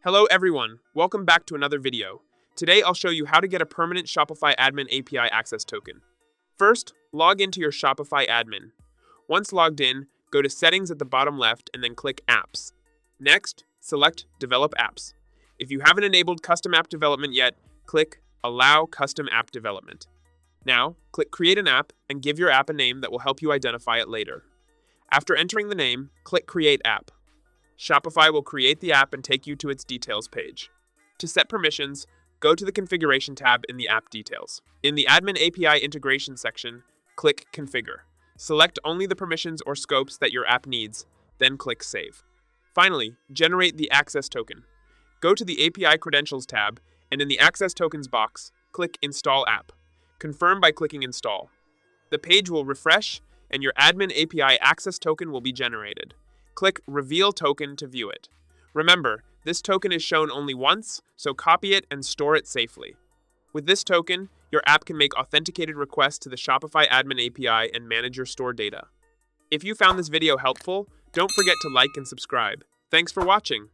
Hello everyone, welcome back to another video. Today I'll show you how to get a permanent Shopify Admin API access token. First, log into your Shopify admin. Once logged in, go to Settings at the bottom left and then click Apps. Next, select Develop Apps. If you haven't enabled custom app development yet, click Allow Custom App Development. Now, click Create an App and give your app a name that will help you identify it later. After entering the name, click Create App. Shopify will create the app and take you to its details page. To set permissions, go to the Configuration tab in the app details. In the Admin API Integration section, click Configure. Select only the permissions or scopes that your app needs, then click Save. Finally, generate the access token. Go to the API Credentials tab, and in the Access Tokens box, click Install App. Confirm by clicking Install. The page will refresh, and your Admin API access token will be generated. Click Reveal Token to view it. Remember, this token is shown only once, so copy it and store it safely. With this token, your app can make authenticated requests to the Shopify Admin API and manage your store data. If you found this video helpful, don't forget to like and subscribe. Thanks for watching.